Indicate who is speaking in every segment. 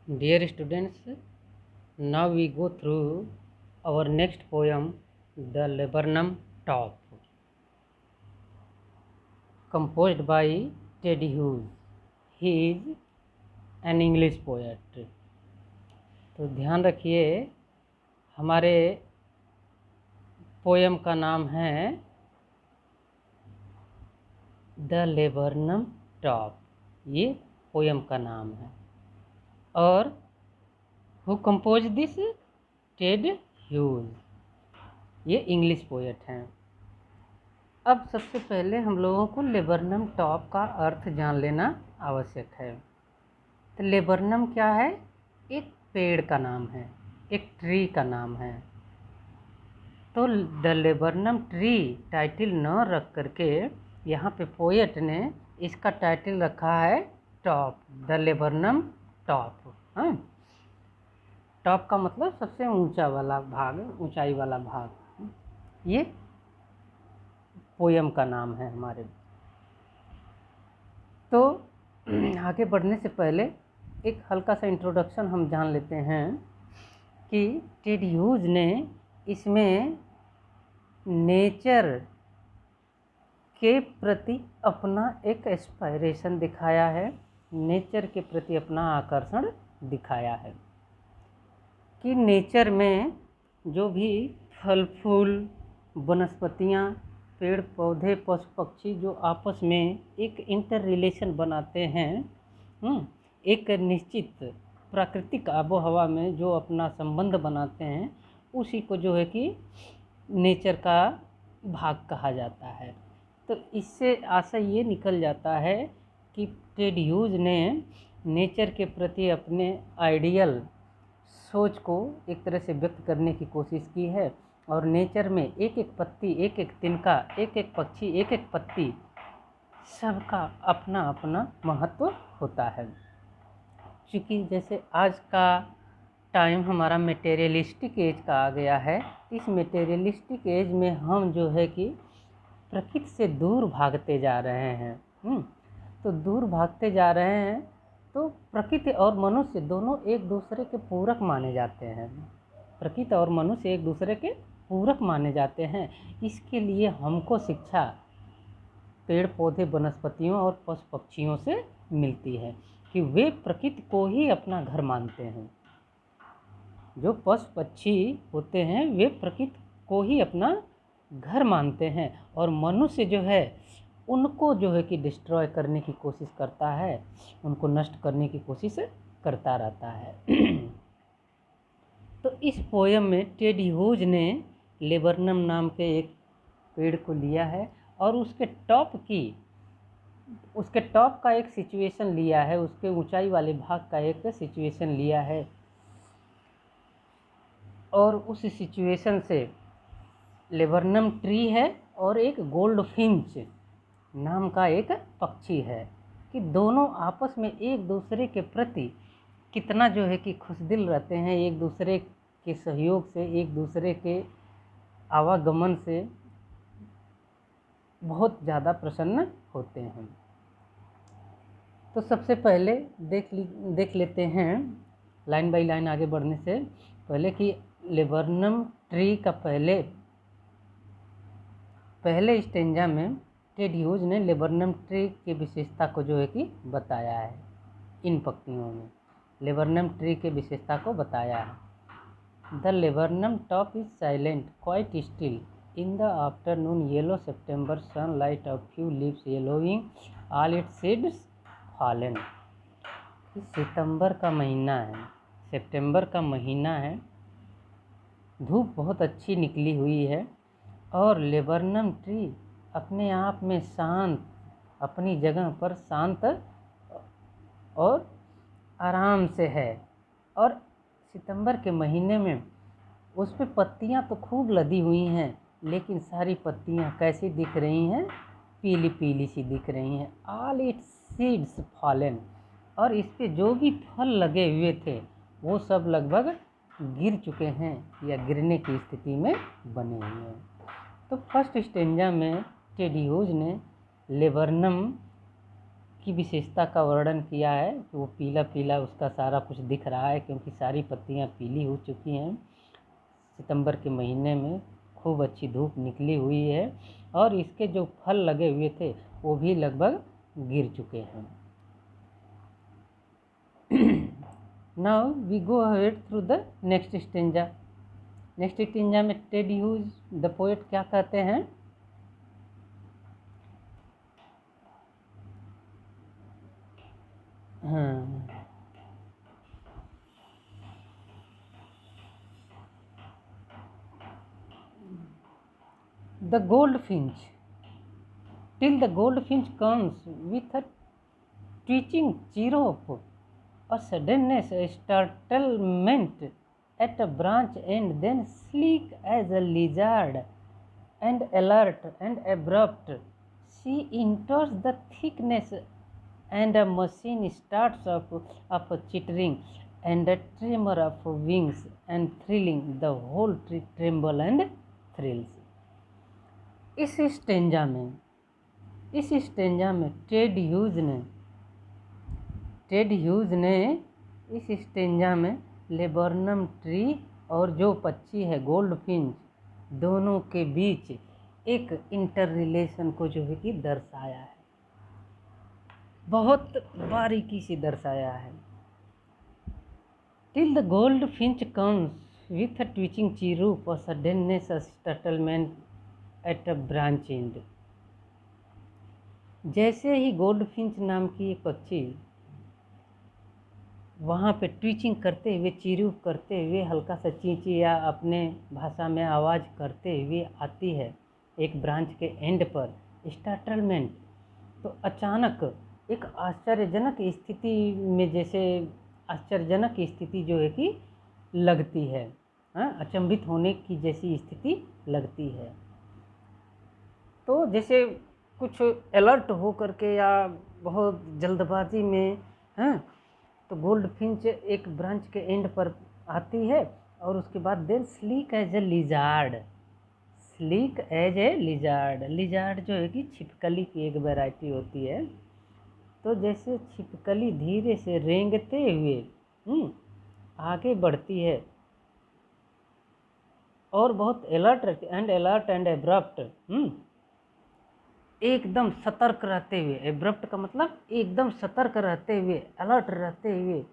Speaker 1: Dear students, now we go through our next poem, The Laburnum Top, composed by Teddy Hughes. He is an English poet. तो ध्यान रखिए, हमारे poem का नाम है the laburnum top. ये poem का नाम है और who compose this? Ted Hughes. ये इंग्लिश पोएट हैं। अब सबसे पहले हम लोगों को लेबरनम टॉप का अर्थ जान लेना आवश्यक है। तो लेबरनम क्या है? एक पेड़ का नाम है, एक ट्री का नाम है। तो द लेबरनम ट्री टाइटल न रख करके यहाँ पे पोएट ने इसका टाइटल रखा है टॉप, द लेबरनम टॉप। हाँ, टॉप का मतलब सबसे ऊंचा वाला भाग, ऊंचाई वाला भाग। ये पोयम का नाम है हमारे। तो आगे बढ़ने से पहले एक हल्का सा इंट्रोडक्शन हम जान लेते हैं कि टेड ह्यूज ने इसमें नेचर के प्रति अपना एक एस्पायरेशन दिखाया है, नेचर के प्रति अपना आकर्षण दिखाया है कि नेचर में जो भी फल फूल, वनस्पतियाँ, पेड़ पौधे, पशु पक्षी जो आपस में एक इंटर रिलेशन बनाते हैं, एक निश्चित प्राकृतिक आबो हवा में जो अपना संबंध बनाते हैं, उसी को जो है कि नेचर का भाग कहा जाता है। तो इससे आशा ये निकल जाता है कि टेड ह्यूज ने नेचर के प्रति अपने आइडियल सोच को एक तरह से व्यक्त करने की कोशिश की है और नेचर में एक एक पत्ती, एक एक तिनका, एक एक पक्षी, एक एक पत्ती, सबका अपना अपना महत्व होता है। क्योंकि जैसे आज का टाइम हमारा मटेरियलिस्टिक एज का आ गया है, इस मटेरियलिस्टिक एज में हम जो है कि प्रकृति से दूर भागते जा रहे हैं। तो दूर भागते जा रहे हैं तो प्रकृति और मनुष्य दोनों एक दूसरे के पूरक माने जाते हैं। प्रकृति और मनुष्य एक दूसरे के पूरक माने जाते हैं। इसके लिए हमको शिक्षा पेड़ पौधे, वनस्पतियों और पशु पक्षियों से मिलती है कि वे प्रकृति को ही अपना घर मानते हैं। जो पशु पक्षी होते हैं वे प्रकृति को ही अपना घर मानते हैं और मनुष्य जो है उनको जो है कि डिस्ट्रॉय करने की कोशिश करता है, उनको नष्ट करने की कोशिश करता रहता है। तो इस पोयम में टेड ह्यूज ने लेबरनम नाम के एक पेड़ को लिया है और उसके टॉप का एक सिचुएशन लिया है, उसके ऊंचाई वाले भाग का एक सिचुएशन लिया है और उस सिचुएशन से लेबरनम ट्री है और एक गोल्ड फिंच नाम का एक पक्षी है कि दोनों आपस में एक दूसरे के प्रति कितना जो है कि खुशदिल रहते हैं, एक दूसरे के सहयोग से, एक दूसरे के आवागमन से बहुत ज़्यादा प्रसन्न होते हैं। तो सबसे पहले देख लेते हैं लाइन बाय लाइन आगे बढ़ने से पहले कि लेबरनम ट्री का पहले स्टेंजा में टेड ह्यूज ने लेबरनम ट्री की विशेषता को जो है कि बताया है। इन पंक्तियों में लेबरनम ट्री के विशेषता को बताया है। The laburnum top is silent, quite still in the afternoon, yellow September sunlight of few leaves yellowing, all its seeds fallen. सितंबर का महीना है, सितंबर का महीना है, धूप बहुत अच्छी निकली हुई है और लेबरनम ट्री अपने आप में शांत, अपनी जगह पर शांत और आराम से है। और सितंबर के महीने में उस पर पत्तियाँ तो खूब लदी हुई हैं, लेकिन सारी पत्तियाँ कैसी दिख रही हैं? पीली पीली सी दिख रही हैं। ऑल इट्स सीड्स फॉलन, और इस पे जो भी फल लगे हुए थे वो सब लगभग गिर चुके हैं या गिरने की स्थिति में बने हुए हैं। तो फर्स्ट स्टेंजा में टेड ह्यूज ने लेबरनम की विशेषता का वर्णन किया है कि वो पीला पीला उसका सारा कुछ दिख रहा है, क्योंकि सारी पत्तियां पीली हो चुकी हैं। सितंबर के महीने में खूब अच्छी धूप निकली हुई है और इसके जो फल लगे हुए थे वो भी लगभग गिर चुके हैं। Now we go ahead through the next stanza. Next stanza में टेड ह्यूज द पोएट क्या कहते हैं? हाँ, the goldfinch, till the goldfinch comes with a twitching chirrup, a suddenness, a startlement at a branch end, then sleek as a lizard, and alert and abrupt, she enters the thickness, and a machine starts up of a chittering, and a tremor of wings, and thrilling, the whole tree tremble and thrills. इस stanza में Ted huge ने इस stanza में laburnum tree और जो पक्षी है goldfinch, दोनों के बीच एक इंटर रिलेशन को जो है कि दर्शाया है, बहुत बारीकी से दर्शाया है। Till the goldfinch comes with a twitching chirrup और suddenness a startlement at a branch end. जैसे ही गोल्डफिंच नाम की एक पक्षी वहाँ पे ट्विचिंग करते हुए, चीरूप करते हुए, हल्का सा चींची या अपने भाषा में आवाज़ करते हुए आती है एक ब्रांच के एंड पर, स्टार्टलमेंट, तो अचानक एक आश्चर्यजनक स्थिति में, जैसे आश्चर्यजनक स्थिति जो है कि लगती है, अचंभित होने की जैसी स्थिति लगती है। तो जैसे कुछ अलर्ट हो करके या बहुत जल्दबाजी में, तो गोल्डफिंच एक ब्रांच के एंड पर आती है और उसके बाद then sleek as a lizard, lizard जो है कि छिपकली की एक वैरायटी होती है। तो जैसे छिपकली धीरे से रेंगते हुए आगे बढ़ती है और बहुत अलर्ट एंड एब्रप्ट, एकदम सतर्क रहते हुए, एब्रप्ट का मतलब एकदम सतर्क रहते हुए, अलर्ट रहते हुए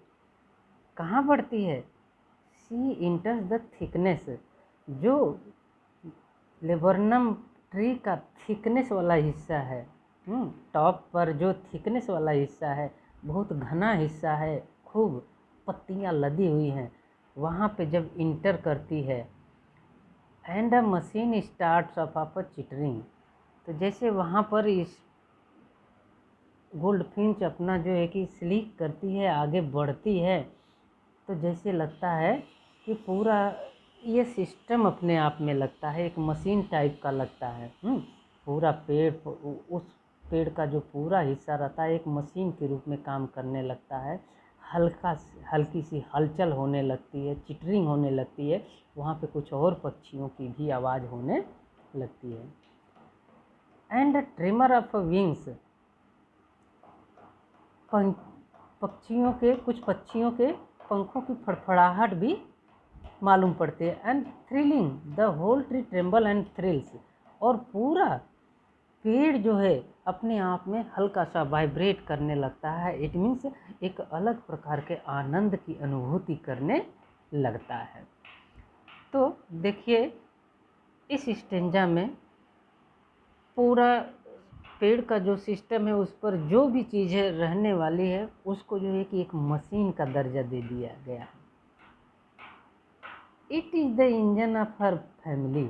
Speaker 1: कहाँ बढ़ती है? सी इंटर्स द थिकनेस, जो लेबर्नम ट्री का थिकनेस वाला हिस्सा है, टॉप पर जो थिकनेस वाला हिस्सा है, बहुत घना हिस्सा है, खूब पत्तियां लदी हुई हैं, वहाँ पे जब इंटर करती है, and a machine starts of a chittering, तो जैसे वहाँ पर इस गोल्डफिंच अपना जो है कि स्लीक करती है, आगे बढ़ती है, तो जैसे लगता है कि पूरा ये सिस्टम अपने आप में लगता है एक मशीन टाइप का लगता है। पूरा पेड़, उस पेड़ का जो पूरा हिस्सा रहता है एक मशीन के रूप में काम करने लगता है, हल्की सी हलचल होने लगती है, चिटरिंग होने लगती है, वहाँ पे कुछ और पक्षियों की भी आवाज़ होने लगती है। एंड ट्रिमर ऑफ विंग्स, कुछ पक्षियों के पंखों की फड़फड़ाहट भी मालूम पड़ती है। And thrilling, the whole tree tremble and thrills, और पूरा पेड़ जो है अपने आप में हल्का सा वाइब्रेट करने लगता है। इट मीन्स एक अलग प्रकार के आनंद की अनुभूति करने लगता है। तो देखिए इस स्टेंजा में पूरा पेड़ का जो सिस्टम है उस पर जो भी चीज़ें रहने वाली है उसको जो है कि एक मशीन का दर्जा दे दिया गया है। It is the engine of her family,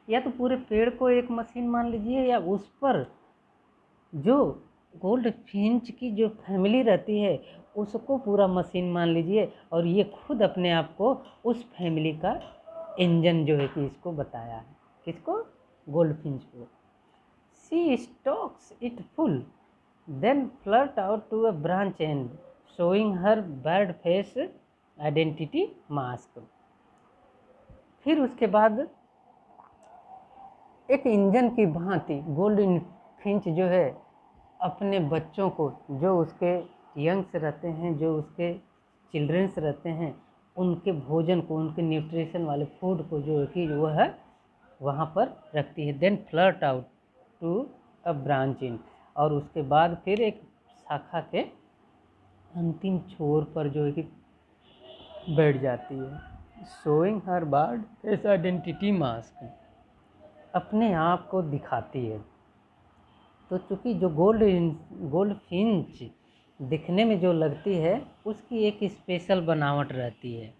Speaker 1: या तो पूरे पेड़ को एक मशीन मान लीजिए, या उस पर जो गोल्डफिंच की जो फैमिली रहती है उसको पूरा मशीन मान लीजिए, और ये खुद अपने आप को उस फैमिली का इंजन जो है कि इसको बताया है। किसको? गोल्डफिंच को। She stokes it full, then flirt out to a branch and, showing her bird face identity mask. फिर उसके बाद एक इंजन की भांति गोल्डफिंच जो है अपने बच्चों को, जो उसके यंग्स रहते हैं, जो उसके चिल्ड्रंस रहते हैं, उनके भोजन को, उनके न्यूट्रिशन वाले फूड को जो है कि वह वहाँ पर रखती है। Then flirt out to a branch in, और उसके बाद फिर एक शाखा के अंतिम छोर पर जो है कि बैठ जाती है। Showing her bird face identity mask, अपने आप को दिखाती है। तो चूँकि जो गोल्ड फिंच दिखने में जो लगती है, उसकी एक स्पेशल बनावट रहती है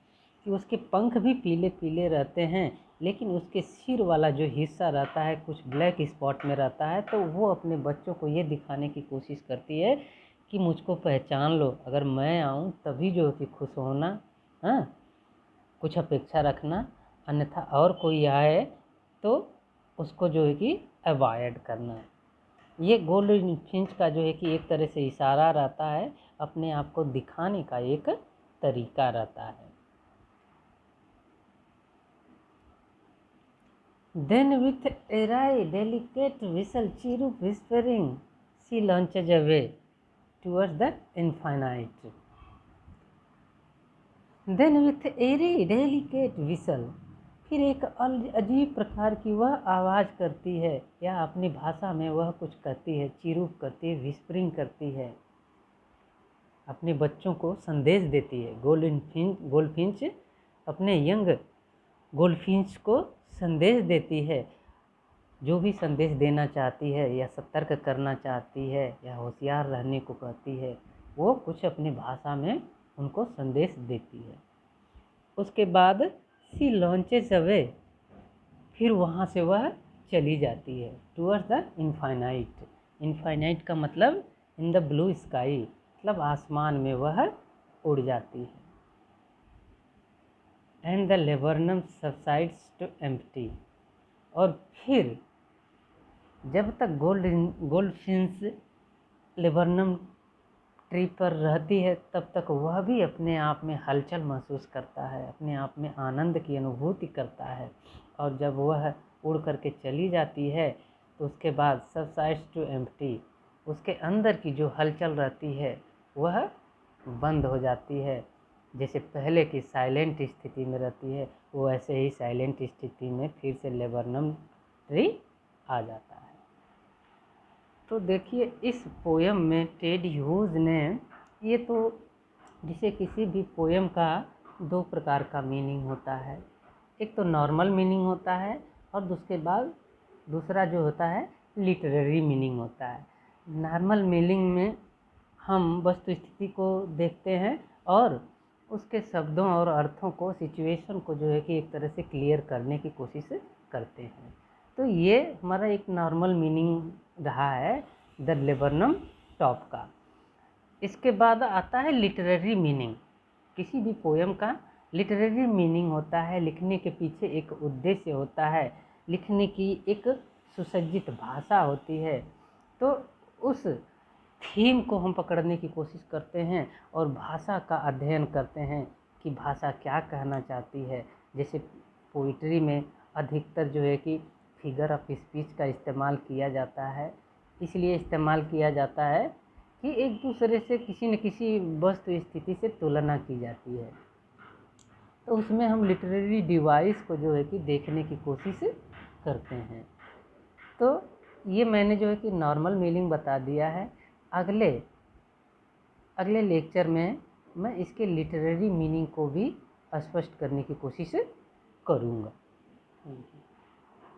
Speaker 1: कि उसके पंख भी पीले पीले रहते हैं, लेकिन उसके सिर वाला जो हिस्सा रहता है कुछ ब्लैक स्पॉट में रहता है। तो वो अपने बच्चों को ये दिखाने की कोशिश करती है कि मुझको पहचान लो, अगर मैं आऊँ तभी जो है कि खुश होना, हाँ, कुछ अपेक्षा रखना, अन्यथा और कोई आए तो उसको जो है कि अवॉइड करना। ये गोल्ड फिंच का जो है कि एक तरह से इशारा रहता है, अपने आप को दिखाने का एक तरीका रहता है। Then with airy, delicate whistle, chirrup whispering, she launches away towards the infinite. Then with airy, delicate whistle, फिर एक अजीब प्रकार की वह आवाज़ करती है, या अपनी भाषा में वह कुछ कहती है, चिरूप करती है, विस्परिंग करती है, अपने बच्चों को संदेश देती है। गोल्ड फिंच अपने यंग गोल्ड फिंच को संदेश देती है, जो भी संदेश देना चाहती है या सतर्क करना चाहती है या होशियार रहने को कहती है, वो कुछ अपनी भाषा में उनको संदेश देती है। उसके बाद सी लॉन्चेस अवे, फिर वहाँ से वह चली जाती है टूवर्ड्स द इनफाइनाइट। इनफाइनाइट का मतलब इन द ब्लू स्काई, मतलब आसमान में वह उड़ जाती है। And the laburnum subsides to empty, और फिर जब तक गोल्ड फिंच लेबरनम ट्री पर रहती है, तब तक वह भी अपने आप में हलचल महसूस करता है, अपने आप में आनंद की अनुभूति करता है। और जब वह उड़ करके चली जाती है तो उसके बाद सबसाइड्स टू एम्प्टी, उसके अंदर की जो हलचल रहती है वह बंद हो जाती है। जैसे पहले की साइलेंट स्थिति में रहती है, वो ऐसे ही साइलेंट स्थिति में फिर से लेबरनम ट्री आ जाता है। तो देखिए, इस पोयम में टेड ह्यूज ने, ये तो जिसे किसी भी पोयम का दो प्रकार का मीनिंग होता है, एक तो नॉर्मल मीनिंग होता है और उसके बाद दूसरा जो होता है लिटरेरी मीनिंग होता है। नॉर्मल मीनिंग में हम वस्तु स्थिति को देखते हैं और उसके शब्दों और अर्थों को, सिचुएशन को जो है कि एक तरह से क्लियर करने की कोशिश करते हैं। तो ये हमारा एक नॉर्मल मीनिंग रहा है द लेबरनम टॉप का। इसके बाद आता है लिटरेरी मीनिंग। किसी भी पोयम का लिटरेरी मीनिंग होता है, लिखने के पीछे एक उद्देश्य होता है, लिखने की एक सुसज्जित भाषा होती है। तो उस थीम को हम पकड़ने की कोशिश करते हैं और भाषा का अध्ययन करते हैं कि भाषा क्या कहना चाहती है। जैसे पोइट्री में अधिकतर जो है कि फिगर ऑफ स्पीच का इस्तेमाल किया जाता है, इसलिए इस्तेमाल किया जाता है कि एक दूसरे से किसी न किसी वस्तु स्थिति से तुलना की जाती है। तो उसमें हम लिटरेरी डिवाइस को जो है कि देखने की कोशिश करते हैं। तो ये मैंने जो है कि नॉर्मल मीनिंग बता दिया है। अगले लेक्चर में मैं इसके लिटरेरी मीनिंग को भी स्पष्ट करने की कोशिश करूँगा।